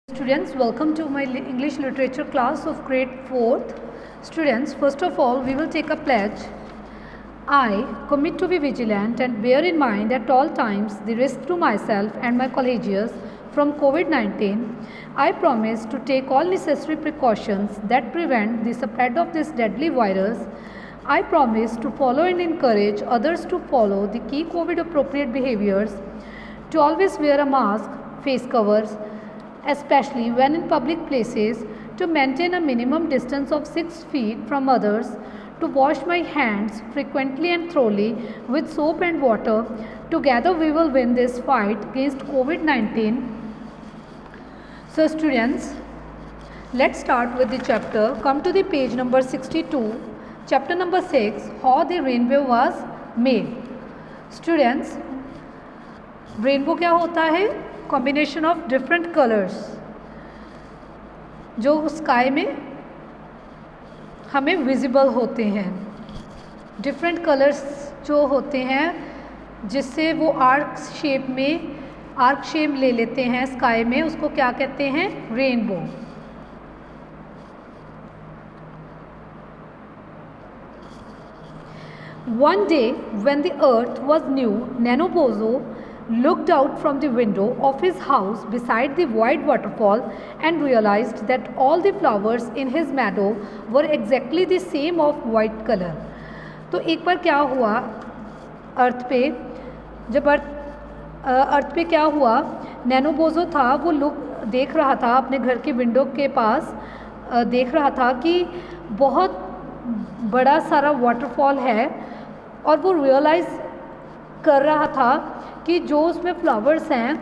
Students, welcome to my English literature class of grade 4th. Students, first of all, we will take a pledge. I commit to be vigilant and bear in mind at all times the risk to myself and my colleagues from COVID-19. I promise to take all necessary precautions that prevent the spread of this deadly virus. I promise to follow and encourage others to follow the key COVID appropriate behaviors, to always wear a mask, face covers, especially when in public places, to maintain a minimum distance of 6 feet from others, to wash my hands frequently and thoroughly with soap and water. Together we will win this fight against COVID-19. So students, let's start with the chapter. Come to the page number 62, chapter number 6, how the rainbow was made. Students, rainbow क्या होता है? Combination of different colours जो sky में हमें visible होते हैं, different colours जो होते हैं जिससे वो आर्क शेप ले लेते हैं स्काई में, उसको क्या कहते हैं? Rainbow. One day when the earth was new, Nanobozo looked out from the window of his house beside the wide waterfall and realized that all the flowers in his meadow were exactly the same of white color. तो एक बार क्या हुआ अर्थ पे, जब अर्थ पे क्या हुआ, नैनोबोजो था वो देख रहा था अपने घर के विंडो के पास, देख रहा था कि बहुत बड़ा सारा वाटरफॉल है और वो रियलाइज़ कर रहा था कि जो उसमें फ्लावर्स हैं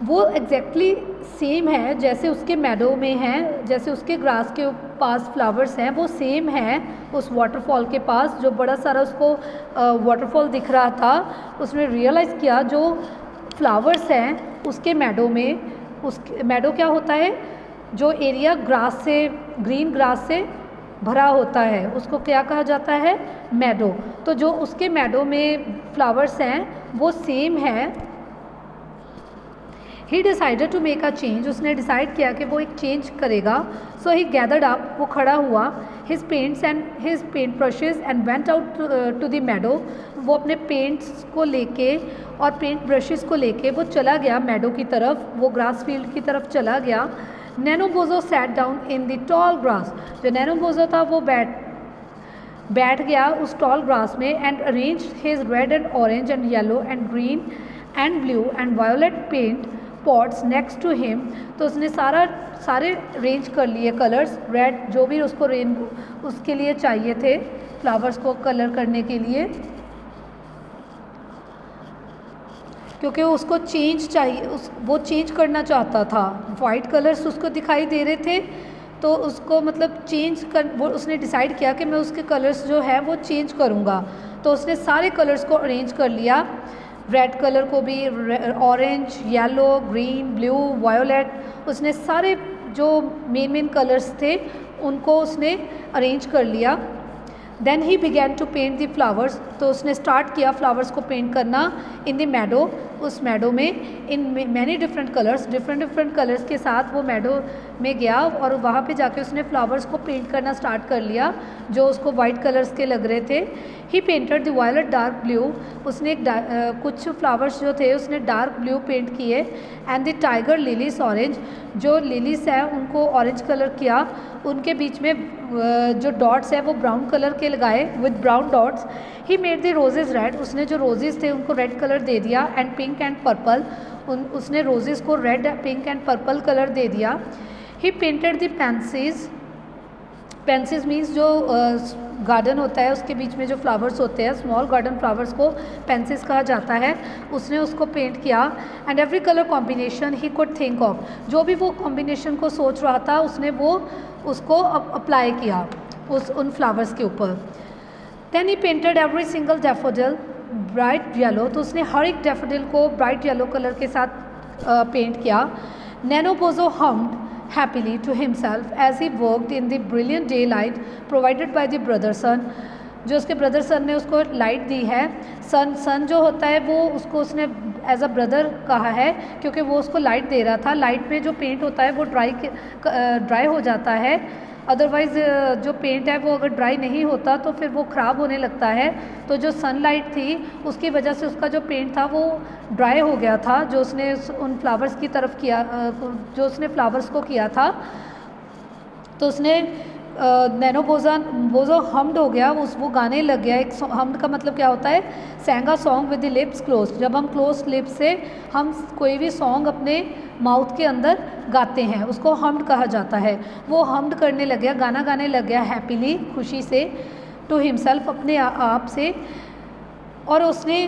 वो एग्जैक्टली सेम है जैसे उसके मैडो में हैं, जैसे उसके ग्रास के पास फ्लावर्स हैं वो सेम है उस वाटरफॉल के पास. जो बड़ा सारा उसको वाटरफॉल दिख रहा था, उसने रियलाइज़ किया जो फ्लावर्स हैं उसके मैडो में, उसके मैडो क्या होता है? जो एरिया ग्रास से, ग्रीन ग्रास से भरा होता है उसको क्या कहा जाता है? मैडो. तो जो उसके मैडो में फ्लावर्स हैं वो सेम है. He decided to make a change, उसने डिसाइड किया कि वो एक चेंज करेगा. सो ही गैदर्ड अप, वो खड़ा हुआ, his paint brushes and went out to the meadow. वो अपने पेंट्स को लेके और पेंट ब्रशेज को लेके वो चला गया मैडो की तरफ, वो ग्रास फील्ड की तरफ चला गया. Nanabozho sat down in the tall grass, जो नैनोबोजो था वो बैठ गया उस टॉल ग्रास में. And arrange his red and orange and yellow and green and blue and violet paint pots next to him. तो उसने सारे अरेंज कर लिए कलर्स, रेड जो भी उसको उसके लिए चाहिए थे फ्लावर्स को कलर करने के लिए, क्योंकि उसको चेंज चाहिए, वो चेंज करना चाहता था. वाइट कलर्स उसको दिखाई दे रहे थे तो उसको मतलब वो उसने डिसाइड किया कि मैं उसके कलर्स जो है वो चेंज करूँगा. तो उसने सारे कलर्स को अरेंज कर लिया, रेड कलर को भी, orange, yellow, green, blue, violet, उसने सारे जो मेन कलर्स थे उनको उसने अरेंज कर लिया. Then he began to paint the flowers, तो उसने स्टार्ट किया फ्लावर्स को पेंट करना इन द मैडो, उस मैडो में इन मैनी डिफरेंट कलर्स के साथ वो मैडो में गया और वहाँ पे जाके उसने फ्लावर्स को पेंट करना स्टार्ट कर लिया जो उसको वाइट कलर्स के लग रहे थे. He painted the violet dark blue, उसने कुछ फ्लावर्स जो थे उसने डार्क ब्लू पेंट किए. And the tiger lilies orange, जो लिलीज है उनको ऑरेंज कलर किया, उनके बीच में जो डॉट्स है वो ब्राउन कलर के लगाए with brown dots. He made the roses red, उसने जो रोजेज़ थे उनको रेड कलर दे दिया. एंड पिंक एंड पर्पल, उसने रोजेज़ को red, pink and purple colour दे दिया. He painted the pansies means जो गार्डन होता है उसके बीच में जो फ्लावर्स होते हैं, स्मॉल गार्डन फ्लावर्स को पेंसिस कहा जाता है, उसने उसको पेंट किया. And every colour combination he could think of, जो भी वो कॉम्बिनेशन को सोच रहा था उसने वो उसको अप्लाई किया उन फ्लावर्स के ऊपर. Then he painted every single daffodil bright yellow, तो उसने हर एक डैफोडिल को ब्राइट येलो कलर के साथ पेंट किया. नैनोबोजो hummed happily to himself as he worked in the brilliant daylight provided by the brother sun. जो उसके ब्रदर सन ने उसको लाइट दी है, सन जो होता है वो उसको उसने एज अ ब्रदर कहा है क्योंकि वो उसको लाइट दे रहा था। लाइट में जो पेंट होता है वो ड्राई हो जाता है, अदरवाइज़ जो पेंट है वो अगर ड्राई नहीं होता तो फिर वो ख़राब होने लगता है। तो जो सनलाइट थी उसकी वजह से उसका जो पेंट था वो ड्राई हो गया था, जो उसने उन फ्लावर्स की तरफ किया, जो उसने फ्लावर्स को किया था। तो उसने बोज़ो हमड हो गया, वो गाने लग गया। एक हमड का मतलब क्या होता है, sang a song with the lips closed. जब हम क्लोज लिप्स से हम कोई भी सॉन्ग अपने माउथ के अंदर गाते हैं उसको हमड कहा जाता है। वो हमड करने लग गया, गाना गाने लग गया हैप्पीली, खुशी से, टू हिमसेल्फ, अपने आप से। और उसने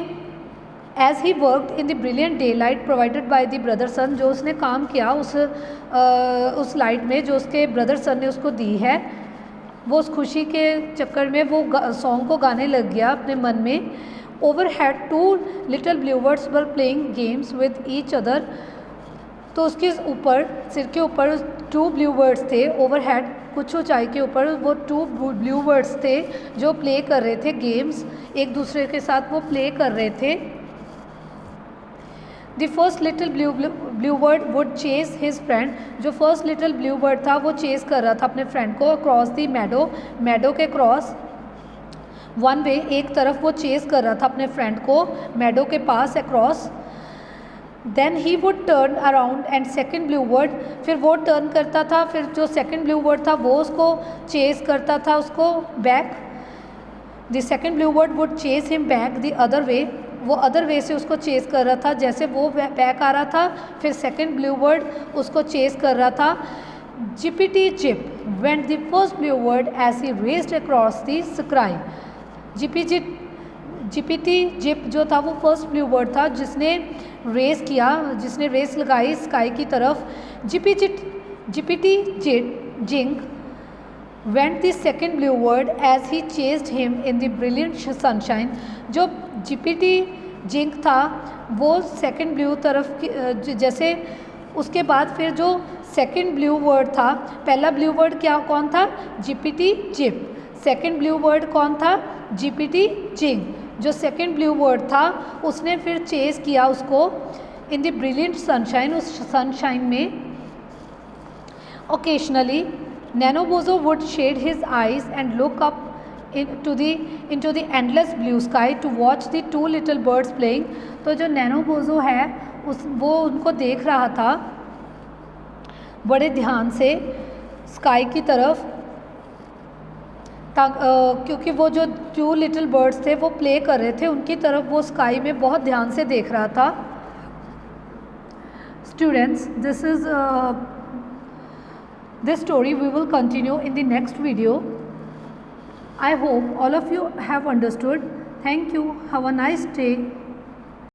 as he worked in the brilliant daylight provided by the brother sun, जो उसने काम किया उस लाइट में जो उसके ब्रदर सन ने उसको दी है, वो उस खुशी के चक्कर में वो सॉन्ग को गाने लग गया अपने मन में। Over had 2 little blue birds were playing games with each other. तो उसके ऊपर, सिर के ऊपर 2 ब्लू बर्ड्स थे। ओवर हैड कुछ ऊंचाई के ऊपर वो 2 ब्लू बर्ड्स थे जो प्ले कर रहे थे गेम्स, एक दूसरे के साथ वो प्ले कर रहे थे। The first little blue bird would chase his friend. जो फर्स्ट लिटिल ब्लू बर्ड था वो चेस कर रहा था अपने फ्रेंड को अक्रॉस दी मैडो के क्रॉस, वन वे, एक तरफ वो चेस कर रहा था अपने फ्रेंड को मैडो के पास across. Then he would turn around and second blue bird, फिर वो टर्न करता था, फिर जो सेकेंड ब्लू बर्ड था वो उसको चेस करता था उसको back. The second blue bird would chase him back the other way, वो अदर वे से उसको चेस कर रहा था, जैसे वो बैक आ रहा था फिर सेकेंड ब्लू बर्ड उसको चेस कर रहा था। Zippity zip went the first blue bird as he raced across the sky. Zippity zip जो था वो फर्स्ट ब्लू बर्ड था जिसने रेस किया, जिसने रेस लगाई स्काई की तरफ। Zippity zing went the second blue bird as he chased him in the brilliant sunshine. जो जिपिटी जिंक था वो सेकेंड ब्लू तरफ की, जैसे उसके बाद फिर जो सेकेंड ब्लू बर्ड था, पहला ब्लू बर्ड कौन था, zippity zip. Second blue bird कौन था, जिपिटी जिंग। जो सेकेंड ब्लू बर्ड था उसने फिर चेस किया उसको इन द ब्रिलियंट सनशाइन, उस सनशाइन में। Occasionally Nanabozho would shade his eyes and look up into the endless blue sky to watch the 2 little birds playing। तो जो नैनोबोज़ो है वो उनको देख रहा था बड़े ध्यान से स्काई की तरफ, क्योंकि वो जो 2 लिटिल बर्ड्स थे वो प्ले कर रहे थे उनकी तरफ वो स्काई में बहुत ध्यान से देख रहा था। Students, this story we will continue in the next video. I hope all of you have understood. Thank you. Have a nice day.